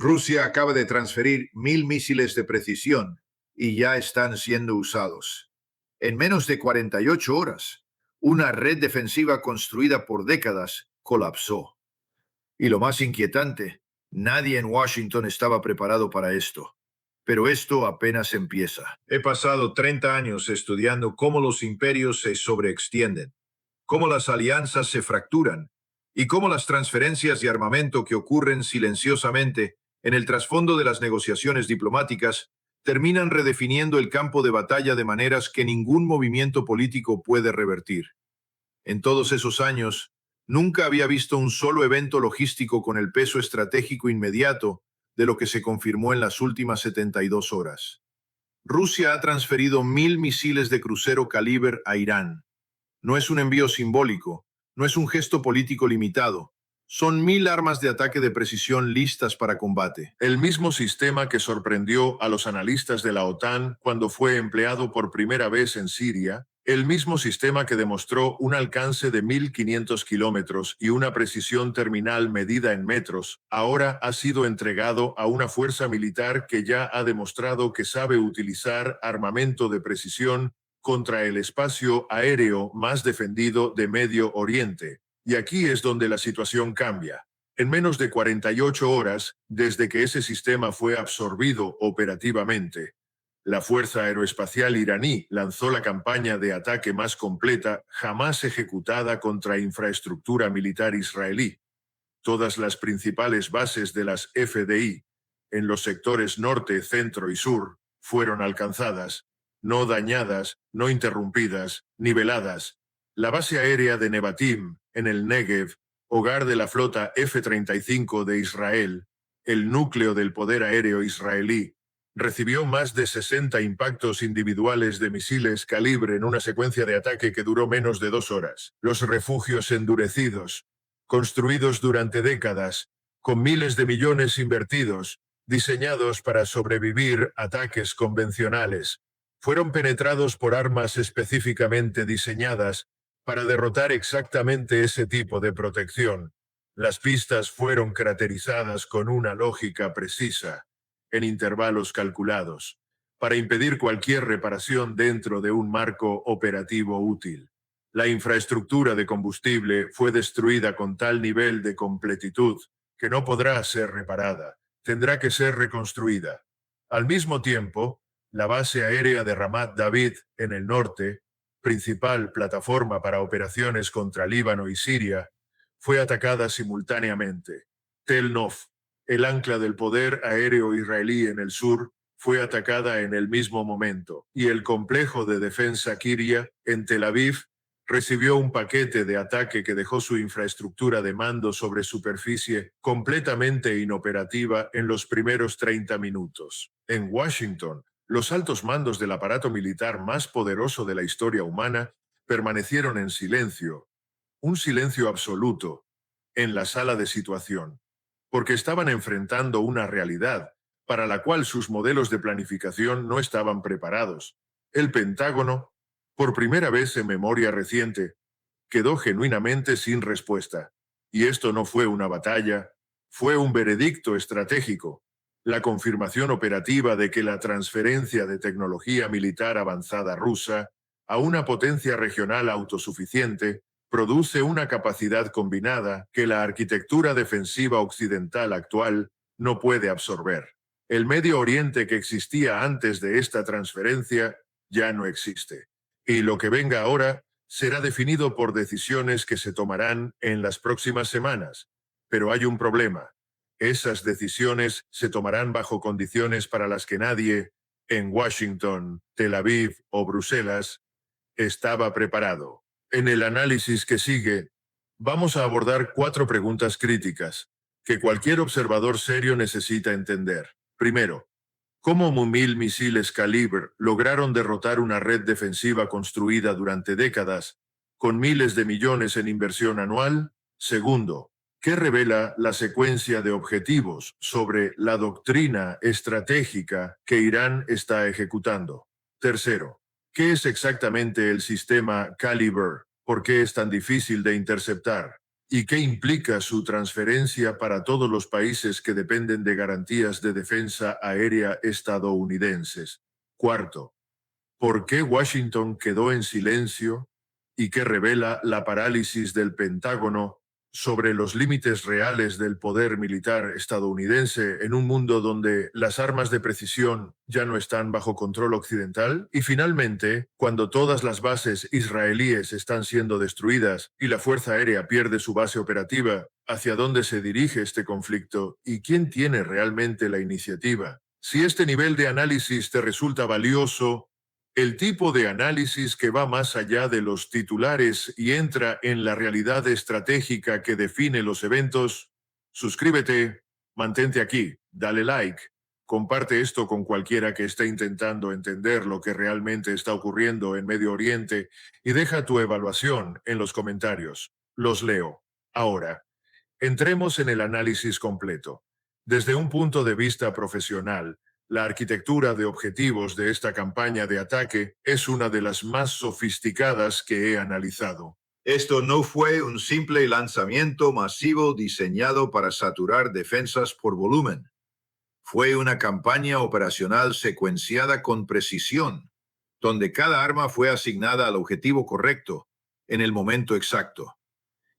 Rusia acaba de transferir 1.000 misiles de precisión y ya están siendo usados. En menos de 48 horas, una red defensiva construida por décadas colapsó. Y lo más inquietante, nadie en Washington estaba preparado para esto. Pero esto apenas empieza. He pasado 30 años estudiando cómo los imperios se sobreextienden, cómo las alianzas se fracturan y cómo las transferencias de armamento que ocurren silenciosamente en el trasfondo de las negociaciones diplomáticas terminan redefiniendo el campo de batalla de maneras que ningún movimiento político puede revertir. En todos esos años, nunca había visto un solo evento logístico con el peso estratégico inmediato de lo que se confirmó en las últimas 72 horas. Rusia ha transferido 1.000 misiles de crucero calibre a Irán. No es un envío simbólico, no es un gesto político limitado. Son 1.000 armas de ataque de precisión listas para combate. El mismo sistema que sorprendió a los analistas de la OTAN cuando fue empleado por primera vez en Siria, el mismo sistema que demostró un alcance de 1.500 kilómetros y una precisión terminal medida en metros, ahora ha sido entregado a una fuerza militar que ya ha demostrado que sabe utilizar armamento de precisión contra el espacio aéreo más defendido de Medio Oriente. Y aquí es donde la situación cambia. En menos de 48 horas, desde que ese sistema fue absorbido operativamente, la Fuerza Aeroespacial iraní lanzó la campaña de ataque más completa jamás ejecutada contra infraestructura militar israelí. Todas las principales bases de las FDI, en los sectores norte, centro y sur, fueron alcanzadas, no dañadas, no interrumpidas, niveladas. La base aérea de Nevatim, en el Negev, hogar de la flota F-35 de Israel, el núcleo del poder aéreo israelí, recibió más de 60 impactos individuales de misiles calibre en una secuencia de ataque que duró menos de 2 horas. Los refugios endurecidos, construidos durante décadas, con miles de millones invertidos, diseñados para sobrevivir ataques convencionales, fueron penetrados por armas específicamente diseñadas para derrotar exactamente ese tipo de protección. Las pistas fueron caracterizadas con una lógica precisa, en intervalos calculados, para impedir cualquier reparación dentro de un marco operativo útil. La infraestructura de combustible fue destruida con tal nivel de completitud que no podrá ser reparada, tendrá que ser reconstruida. Al mismo tiempo, la base aérea de Ramat David, en el norte, principal plataforma para operaciones contra Líbano y Siria, fue atacada simultáneamente. Tel Nof, el ancla del poder aéreo israelí en el sur, fue atacada en el mismo momento, y el complejo de defensa Kiria, en Tel Aviv, recibió un paquete de ataque que dejó su infraestructura de mando sobre superficie completamente inoperativa en los primeros 30 minutos. En Washington, los altos mandos del aparato militar más poderoso de la historia humana permanecieron en silencio, un silencio absoluto, en la sala de situación, porque estaban enfrentando una realidad para la cual sus modelos de planificación no estaban preparados. El Pentágono, por primera vez en memoria reciente, quedó genuinamente sin respuesta. Y esto no fue una batalla, fue un veredicto estratégico, la confirmación operativa de que la transferencia de tecnología militar avanzada rusa a una potencia regional autosuficiente produce una capacidad combinada que la arquitectura defensiva occidental actual no puede absorber. El Medio Oriente que existía antes de esta transferencia ya no existe. Y lo que venga ahora será definido por decisiones que se tomarán en las próximas semanas. Pero hay un problema. Esas decisiones se tomarán bajo condiciones para las que nadie, en Washington, Tel Aviv o Bruselas, estaba preparado. En el análisis que sigue, vamos a abordar 4 preguntas críticas que cualquier observador serio necesita entender. Primero, ¿cómo 1.000 misiles calibre lograron derrotar una red defensiva construida durante décadas, con miles de millones en inversión anual? Segundo, ¿qué revela la secuencia de objetivos sobre la doctrina estratégica que Irán está ejecutando? Tercero, ¿qué es exactamente el sistema Calibre? ¿Por qué es tan difícil de interceptar? ¿Y qué implica su transferencia para todos los países que dependen de garantías de defensa aérea estadounidenses? Cuarto, ¿por qué Washington quedó en silencio y qué revela la parálisis del Pentágono sobre los límites reales del poder militar estadounidense en un mundo donde las armas de precisión ya no están bajo control occidental? Y finalmente, cuando todas las bases israelíes están siendo destruidas y la Fuerza Aérea pierde su base operativa, ¿hacia dónde se dirige este conflicto y quién tiene realmente la iniciativa? Si este nivel de análisis te resulta valioso, el tipo de análisis que va más allá de los titulares y entra en la realidad estratégica que define los eventos, suscríbete, mantente aquí, dale like, comparte esto con cualquiera que esté intentando entender lo que realmente está ocurriendo en Medio Oriente y deja tu evaluación en los comentarios. Los leo. Ahora, entremos en el análisis completo. Desde un punto de vista profesional, la arquitectura de objetivos de esta campaña de ataque es una de las más sofisticadas que he analizado. Esto no fue un simple lanzamiento masivo diseñado para saturar defensas por volumen. Fue una campaña operacional secuenciada con precisión, donde cada arma fue asignada al objetivo correcto, en el momento exacto.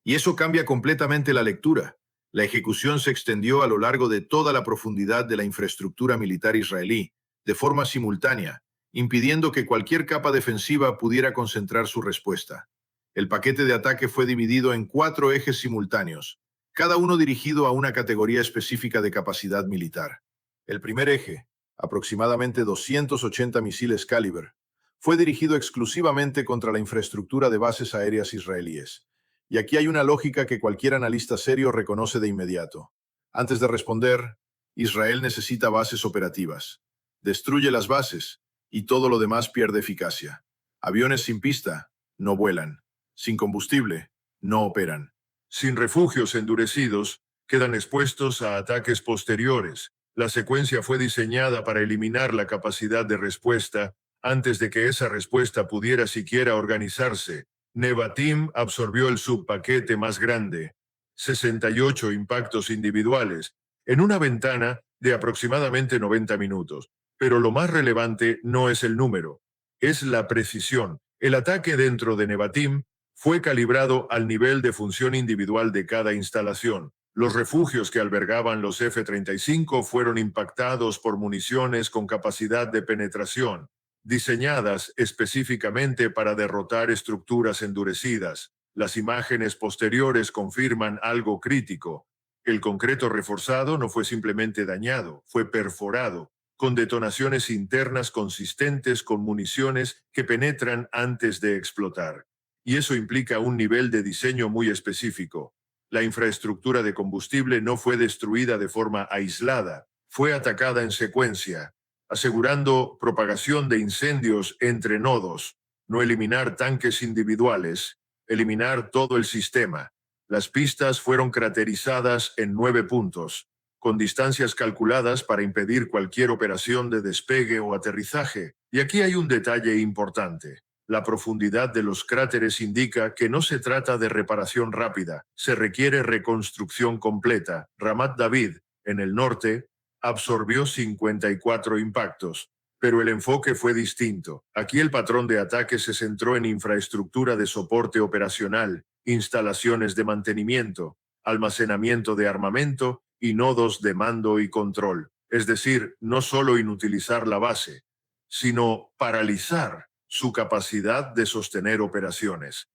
Y eso cambia completamente la lectura. La ejecución se extendió a lo largo de toda la profundidad de la infraestructura militar israelí, de forma simultánea, impidiendo que cualquier capa defensiva pudiera concentrar su respuesta. El paquete de ataque fue dividido en 4 ejes simultáneos, cada uno dirigido a una categoría específica de capacidad militar. El primer eje, aproximadamente 280 misiles Caliber, fue dirigido exclusivamente contra la infraestructura de bases aéreas israelíes. Y aquí hay una lógica que cualquier analista serio reconoce de inmediato. Antes de responder, Israel necesita bases operativas. Destruye las bases y todo lo demás pierde eficacia. Aviones sin pista no vuelan. Sin combustible no operan. Sin refugios endurecidos, quedan expuestos a ataques posteriores. La secuencia fue diseñada para eliminar la capacidad de respuesta antes de que esa respuesta pudiera siquiera organizarse. Nevatim absorbió el subpaquete más grande, 68 impactos individuales, en una ventana de aproximadamente 90 minutos. Pero lo más relevante no es el número, es la precisión. El ataque dentro de Nevatim fue calibrado al nivel de función individual de cada instalación. Los refugios que albergaban los F-35 fueron impactados por municiones con capacidad de penetración, diseñadas específicamente para derrotar estructuras endurecidas. Las imágenes posteriores confirman algo crítico. El concreto reforzado no fue simplemente dañado, fue perforado, con detonaciones internas consistentes con municiones que penetran antes de explotar. Y eso implica un nivel de diseño muy específico. La infraestructura de combustible no fue destruida de forma aislada, fue atacada en secuencia, asegurando propagación de incendios entre nodos, no eliminar tanques individuales, eliminar todo el sistema. Las pistas fueron craterizadas en 9 puntos, con distancias calculadas para impedir cualquier operación de despegue o aterrizaje. Y aquí hay un detalle importante. La profundidad de los cráteres indica que no se trata de reparación rápida, se requiere reconstrucción completa. Ramat David, en el norte, absorbió 54 impactos, pero el enfoque fue distinto. Aquí el patrón de ataque se centró en infraestructura de soporte operacional, instalaciones de mantenimiento, almacenamiento de armamento y nodos de mando y control. Es decir, no solo inutilizar la base, sino paralizar su capacidad de sostener operaciones.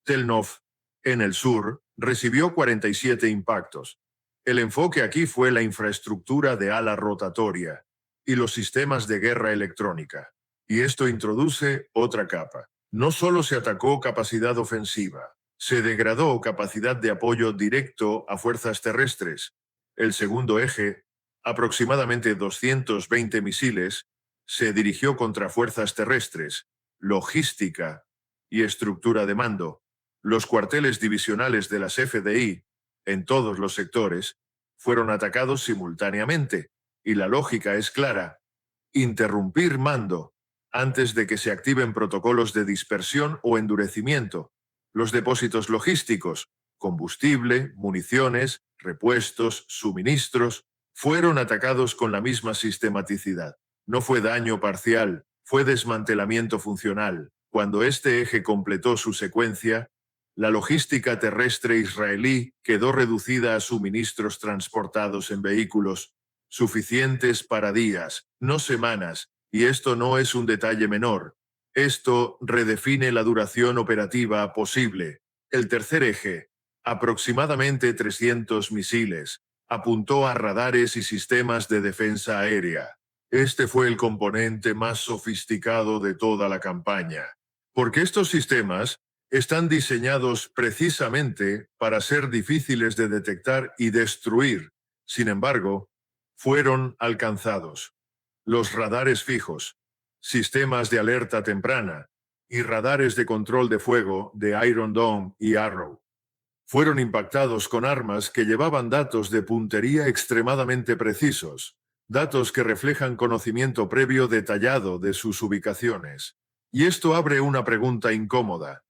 Telnov, en el sur, recibió 47 impactos. El enfoque aquí fue la infraestructura de ala rotatoria y los sistemas de guerra electrónica. Y esto introduce otra capa. No solo se atacó capacidad ofensiva, se degradó capacidad de apoyo directo a fuerzas terrestres. El segundo eje, aproximadamente 220 misiles, se dirigió contra fuerzas terrestres, logística y estructura de mando. Los cuarteles divisionales de las FDI, en todos los sectores, fueron atacados simultáneamente, y la lógica es clara: interrumpir mando antes de que se activen protocolos de dispersión o endurecimiento. Los depósitos logísticos, combustible, municiones, repuestos, suministros, fueron atacados con la misma sistematicidad. No fue daño parcial, fue desmantelamiento funcional. Cuando este eje completó su secuencia, la logística terrestre israelí quedó reducida a suministros transportados en vehículos suficientes para días, no semanas, y esto no es un detalle menor. Esto redefine la duración operativa posible. El tercer eje, aproximadamente 300 misiles, apuntó a radares y sistemas de defensa aérea. Este fue el componente más sofisticado de toda la campaña, porque estos sistemas están diseñados precisamente para ser difíciles de detectar y destruir. Sin embargo, fueron alcanzados. Los radares fijos, sistemas de alerta temprana y radares de control de fuego de Iron Dome y Arrow fueron impactados con armas que llevaban datos de puntería extremadamente precisos, datos que reflejan conocimiento previo detallado de sus ubicaciones. Y esto abre una pregunta incómoda.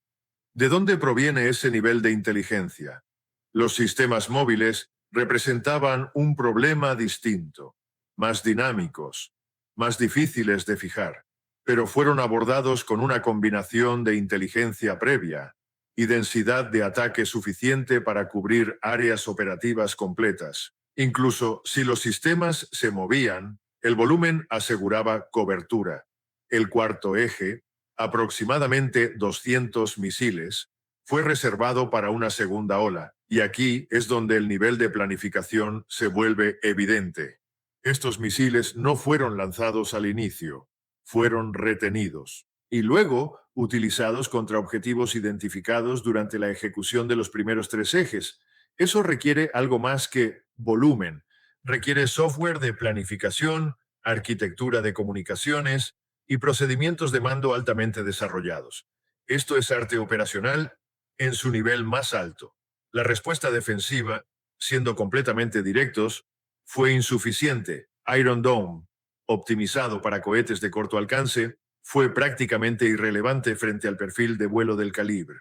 ¿De dónde proviene ese nivel de inteligencia? Los sistemas móviles representaban un problema distinto, más dinámicos, más difíciles de fijar, pero fueron abordados con una combinación de inteligencia previa y densidad de ataque suficiente para cubrir áreas operativas completas. Incluso si los sistemas se movían, el volumen aseguraba cobertura. El cuarto eje, aproximadamente 200 misiles, fue reservado para una segunda ola, y aquí es donde el nivel de planificación se vuelve evidente. Estos misiles no fueron lanzados al inicio, fueron retenidos y luego utilizados contra objetivos identificados durante la ejecución de los primeros tres ejes. Eso requiere algo más que volumen. Requiere software de planificación, arquitectura de comunicaciones y procedimientos de mando altamente desarrollados. Esto es arte operacional en su nivel más alto. La respuesta defensiva, siendo completamente directos, fue insuficiente. Iron Dome, optimizado para cohetes de corto alcance, fue prácticamente irrelevante frente al perfil de vuelo del calibre.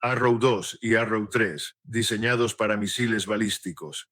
Arrow 2 y Arrow 3, diseñados para misiles balísticos,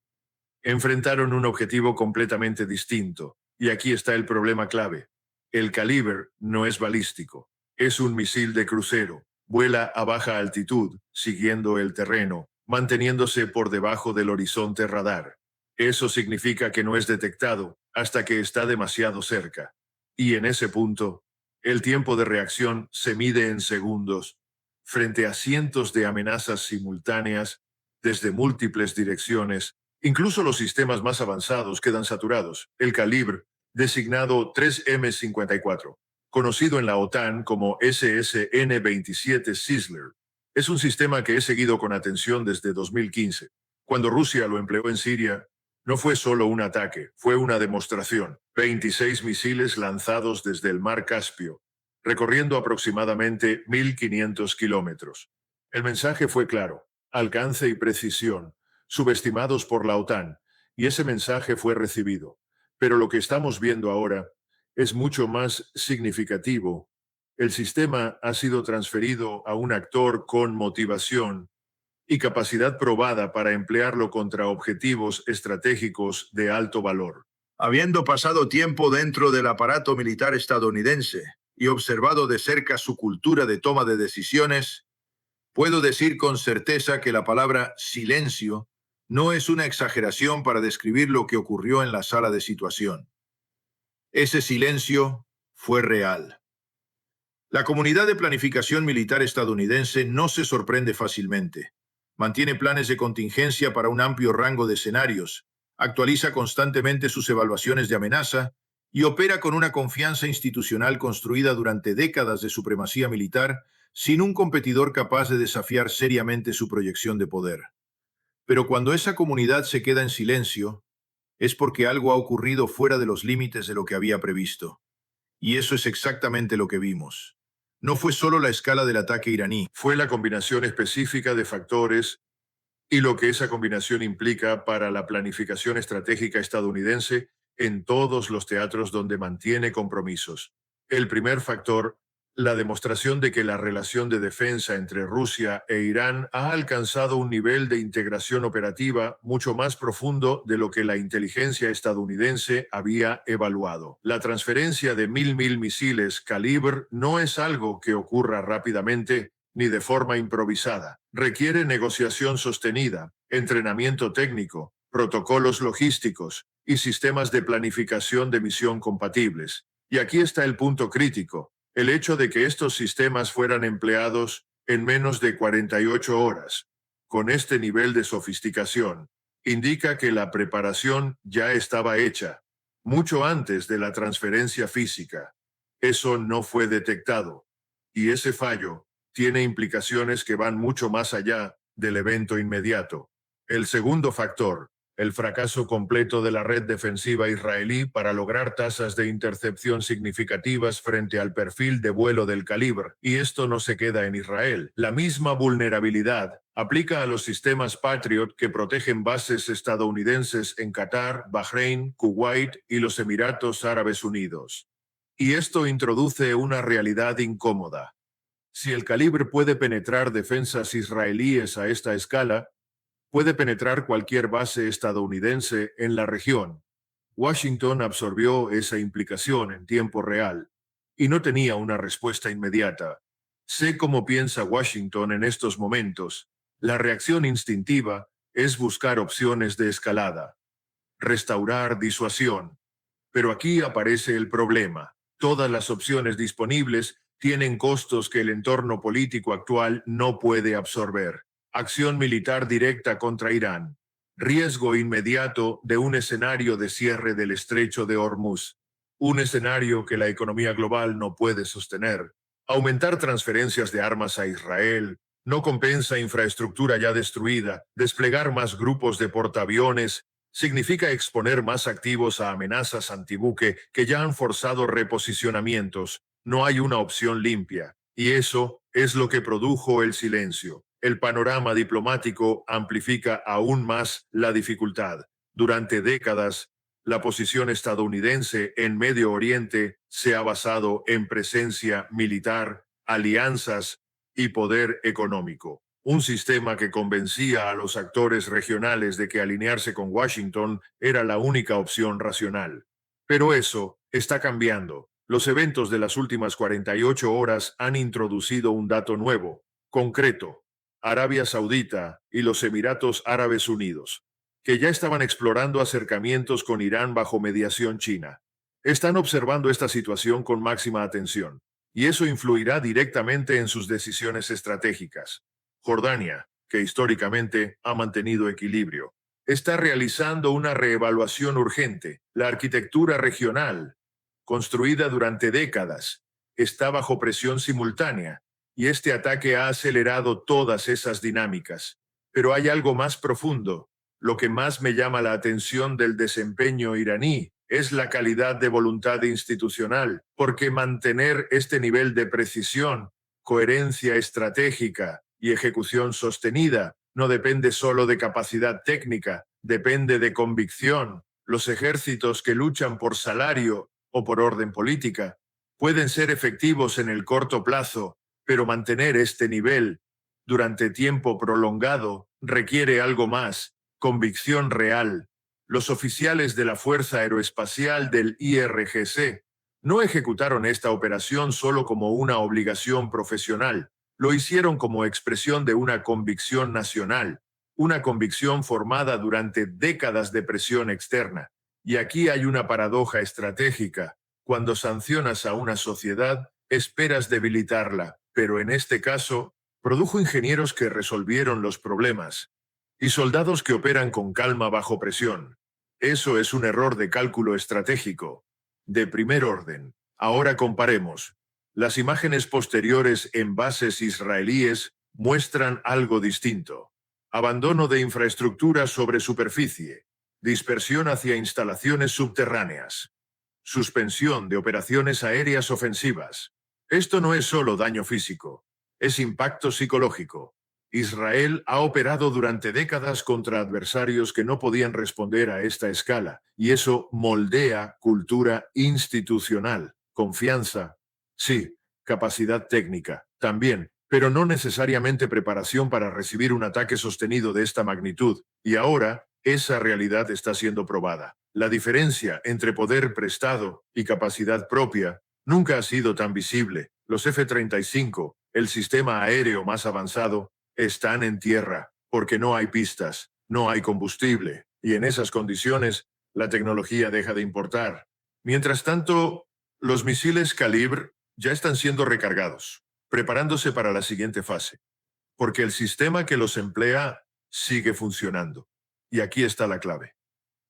enfrentaron un objetivo completamente distinto, y aquí está el problema clave. El calibre no es balístico, es un misil de crucero, vuela a baja altitud, siguiendo el terreno, manteniéndose por debajo del horizonte radar. Eso significa que no es detectado hasta que está demasiado cerca. Y en ese punto, el tiempo de reacción se mide en segundos, frente a cientos de amenazas simultáneas desde múltiples direcciones. Incluso los sistemas más avanzados quedan saturados. El calibre, designado 3M54, conocido en la OTAN como SSN-27 Sizzler, es un sistema que he seguido con atención desde 2015. Cuando Rusia lo empleó en Siria, no fue solo un ataque, fue una demostración. 26 misiles lanzados desde el mar Caspio, recorriendo aproximadamente 1.500 kilómetros. El mensaje fue claro: alcance y precisión, subestimados por la OTAN, y ese mensaje fue recibido. Pero lo que estamos viendo ahora es mucho más significativo. El sistema ha sido transferido a un actor con motivación y capacidad probada para emplearlo contra objetivos estratégicos de alto valor. Habiendo pasado tiempo dentro del aparato militar estadounidense y observado de cerca su cultura de toma de decisiones, puedo decir con certeza que la palabra silencio no es una exageración para describir lo que ocurrió en la sala de situación. Ese silencio fue real. La comunidad de planificación militar estadounidense no se sorprende fácilmente. Mantiene planes de contingencia para un amplio rango de escenarios, actualiza constantemente sus evaluaciones de amenaza y opera con una confianza institucional construida durante décadas de supremacía militar sin un competidor capaz de desafiar seriamente su proyección de poder. Pero cuando esa comunidad se queda en silencio, es porque algo ha ocurrido fuera de los límites de lo que había previsto. Y eso es exactamente lo que vimos. No fue solo la escala del ataque iraní. Fue la combinación específica de factores y lo que esa combinación implica para la planificación estratégica estadounidense en todos los teatros donde mantiene compromisos. El primer factor, la demostración de que la relación de defensa entre Rusia e Irán ha alcanzado un nivel de integración operativa mucho más profundo de lo que la inteligencia estadounidense había evaluado. La transferencia de mil misiles Calibre no es algo que ocurra rápidamente ni de forma improvisada. Requiere negociación sostenida, entrenamiento técnico, protocolos logísticos y sistemas de planificación de misión compatibles. Y aquí está el punto crítico. El hecho de que estos sistemas fueran empleados en menos de 48 horas, con este nivel de sofisticación, indica que la preparación ya estaba hecha, mucho antes de la transferencia física. Eso no fue detectado, y ese fallo tiene implicaciones que van mucho más allá del evento inmediato. El segundo factor, el fracaso completo de la red defensiva israelí para lograr tasas de intercepción significativas frente al perfil de vuelo del Calibre. Y esto no se queda en Israel. La misma vulnerabilidad aplica a los sistemas Patriot que protegen bases estadounidenses en Qatar, Bahrein, Kuwait y los Emiratos Árabes Unidos. Y esto introduce una realidad incómoda. Si el Calibre puede penetrar defensas israelíes a esta escala, puede penetrar cualquier base estadounidense en la región. Washington absorbió esa implicación en tiempo real y no tenía una respuesta inmediata. Sé cómo piensa Washington en estos momentos. La reacción instintiva es buscar opciones de escalada, restaurar disuasión. Pero aquí aparece el problema. Todas las opciones disponibles tienen costos que el entorno político actual no puede absorber. Acción militar directa contra Irán. Riesgo inmediato de un escenario de cierre del estrecho de Hormuz. Un escenario que la economía global no puede sostener. Aumentar transferencias de armas a Israel no compensa infraestructura ya destruida. Desplegar más grupos de portaaviones significa exponer más activos a amenazas antibuque que ya han forzado reposicionamientos. No hay una opción limpia. Y eso es lo que produjo el silencio. El panorama diplomático amplifica aún más la dificultad. Durante décadas, la posición estadounidense en Medio Oriente se ha basado en presencia militar, alianzas y poder económico. Un sistema que convencía a los actores regionales de que alinearse con Washington era la única opción racional. Pero eso está cambiando. Los eventos de las últimas 48 horas han introducido un dato nuevo, concreto. Arabia Saudita y los Emiratos Árabes Unidos, que ya estaban explorando acercamientos con Irán bajo mediación china. Están observando esta situación con máxima atención, y eso influirá directamente en sus decisiones estratégicas. Jordania, que históricamente ha mantenido equilibrio, está realizando una reevaluación urgente. La arquitectura regional, construida durante décadas, está bajo presión simultánea, y este ataque ha acelerado todas esas dinámicas. Pero hay algo más profundo. Lo que más me llama la atención del desempeño iraní es la calidad de voluntad institucional, porque mantener este nivel de precisión, coherencia estratégica y ejecución sostenida no depende solo de capacidad técnica, depende de convicción. Los ejércitos que luchan por salario o por orden política pueden ser efectivos en el corto plazo, pero mantener este nivel durante tiempo prolongado requiere algo más, convicción real. Los oficiales de la Fuerza Aeroespacial del IRGC no ejecutaron esta operación solo como una obligación profesional, lo hicieron como expresión de una convicción nacional, una convicción formada durante décadas de presión externa. Y aquí hay una paradoja estratégica. Cuando sancionas a una sociedad, esperas debilitarla, pero en este caso, produjo ingenieros que resolvieron los problemas y soldados que operan con calma bajo presión. Eso es un error de cálculo estratégico, de primer orden. Ahora comparemos. Las imágenes posteriores en bases israelíes muestran algo distinto. Abandono de infraestructura sobre superficie, dispersión hacia instalaciones subterráneas, suspensión de operaciones aéreas ofensivas. Esto no es solo daño físico, es impacto psicológico. Israel ha operado durante décadas contra adversarios que no podían responder a esta escala, y eso moldea cultura institucional, confianza. Sí, capacidad técnica, también, pero no necesariamente preparación para recibir un ataque sostenido de esta magnitud. Y ahora, esa realidad está siendo probada. La diferencia entre poder prestado y capacidad propia nunca ha sido tan visible. Los F-35, el sistema aéreo más avanzado, están en tierra, porque no hay pistas, no hay combustible, y en esas condiciones, la tecnología deja de importar. Mientras tanto, los misiles Calibre ya están siendo recargados, preparándose para la siguiente fase, porque el sistema que los emplea sigue funcionando. Y aquí está la clave.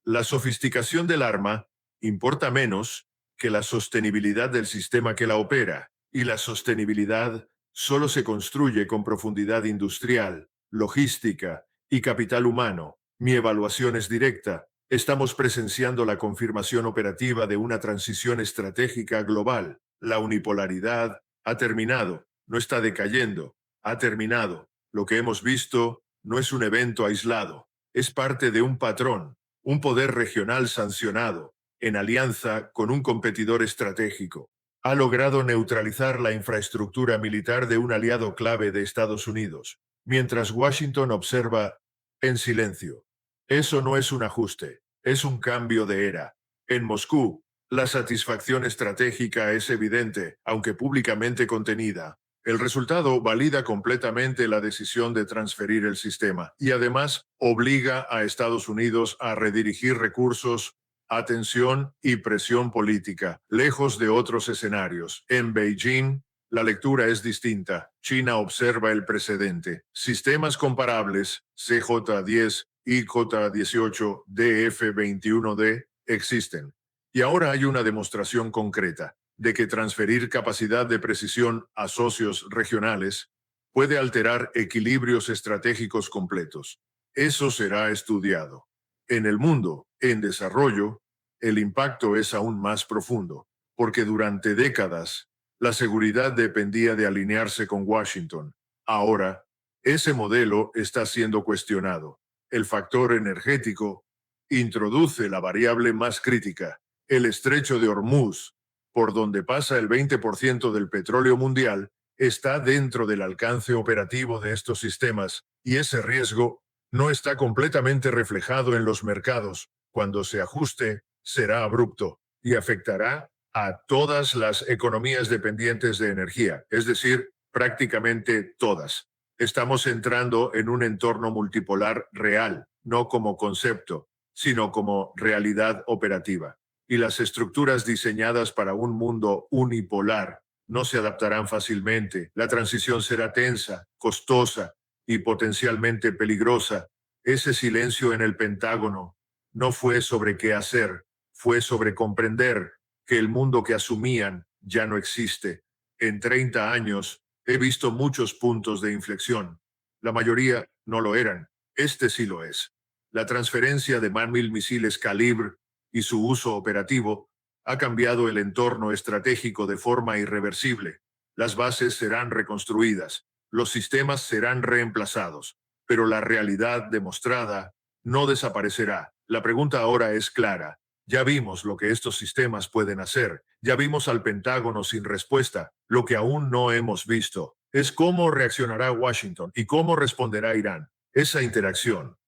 La sofisticación del arma importa menos que la sostenibilidad del sistema que la opera, y la sostenibilidad solo se construye con profundidad industrial, logística y capital humano. Mi evaluación es directa. Estamos presenciando la confirmación operativa de una transición estratégica global. La unipolaridad ha terminado, no está decayendo, ha terminado. Lo que hemos visto no es un evento aislado, es parte de un patrón, un poder regional sancionado, en alianza con un competidor estratégico. Ha logrado neutralizar la infraestructura militar de un aliado clave de Estados Unidos, mientras Washington observa en silencio. Eso no es un ajuste, es un cambio de era. En Moscú, la satisfacción estratégica es evidente, aunque públicamente contenida. El resultado valida completamente la decisión de transferir el sistema y además obliga a Estados Unidos a redirigir recursos, atención y presión política, lejos de otros escenarios. En Beijing, la lectura es distinta. China observa el precedente. Sistemas comparables, CJ-10, IJ-18, DF-21D, existen. Y ahora hay una demostración concreta de que transferir capacidad de precisión a socios regionales puede alterar equilibrios estratégicos completos. Eso será estudiado. En el mundo en desarrollo, el impacto es aún más profundo, porque durante décadas la seguridad dependía de alinearse con Washington. Ahora, ese modelo está siendo cuestionado. El factor energético introduce la variable más crítica, el estrecho de Hormuz, por donde pasa el 20% del petróleo mundial, está dentro del alcance operativo de estos sistemas, y ese riesgo no está completamente reflejado en los mercados. Cuando se ajuste, será abrupto y afectará a todas las economías dependientes de energía, es decir, prácticamente todas. Estamos entrando en un entorno multipolar real, no como concepto, sino como realidad operativa. Y las estructuras diseñadas para un mundo unipolar no se adaptarán fácilmente. La transición será tensa, costosa y potencialmente peligrosa. Ese silencio en el Pentágono no fue sobre qué hacer, fue sobre comprender que el mundo que asumían ya no existe. En 30 años he visto muchos puntos de inflexión. La mayoría no lo eran. Este sí lo es. La transferencia de mil misiles Calibre y su uso operativo ha cambiado el entorno estratégico de forma irreversible. Las bases serán reconstruidas, los sistemas serán reemplazados, pero la realidad demostrada no desaparecerá. La pregunta ahora es clara. Ya vimos lo que estos sistemas pueden hacer. Ya vimos al Pentágono sin respuesta. Lo que aún no hemos visto es cómo reaccionará Washington y cómo responderá Irán. Esa interacción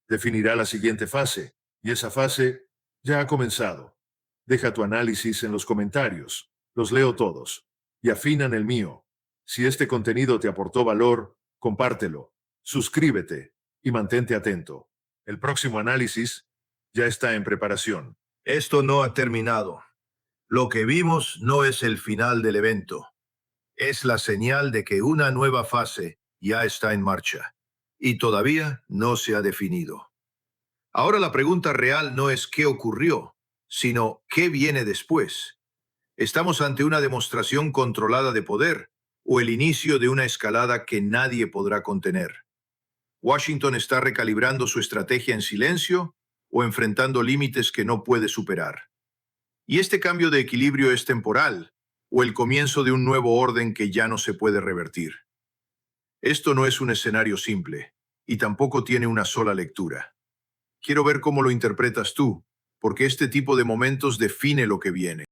definirá la siguiente fase, y esa fase ya ha comenzado. Deja tu análisis en los comentarios. Los leo todos. Y afinan el mío. Si este contenido te aportó valor, compártelo, suscríbete y mantente atento. El próximo análisis ya está en preparación. Esto no ha terminado. Lo que vimos no es el final del evento. Es la señal de que una nueva fase ya está en marcha y todavía no se ha definido. Ahora la pregunta real no es qué ocurrió, sino qué viene después. ¿Estamos ante una demostración controlada de poder o el inicio de una escalada que nadie podrá contener? ¿Washington está recalibrando su estrategia en silencio o enfrentando límites que no puede superar? ¿Y este cambio de equilibrio es temporal o el comienzo de un nuevo orden que ya no se puede revertir? Esto no es un escenario simple y tampoco tiene una sola lectura. Quiero ver cómo lo interpretas tú, porque este tipo de momentos define lo que viene.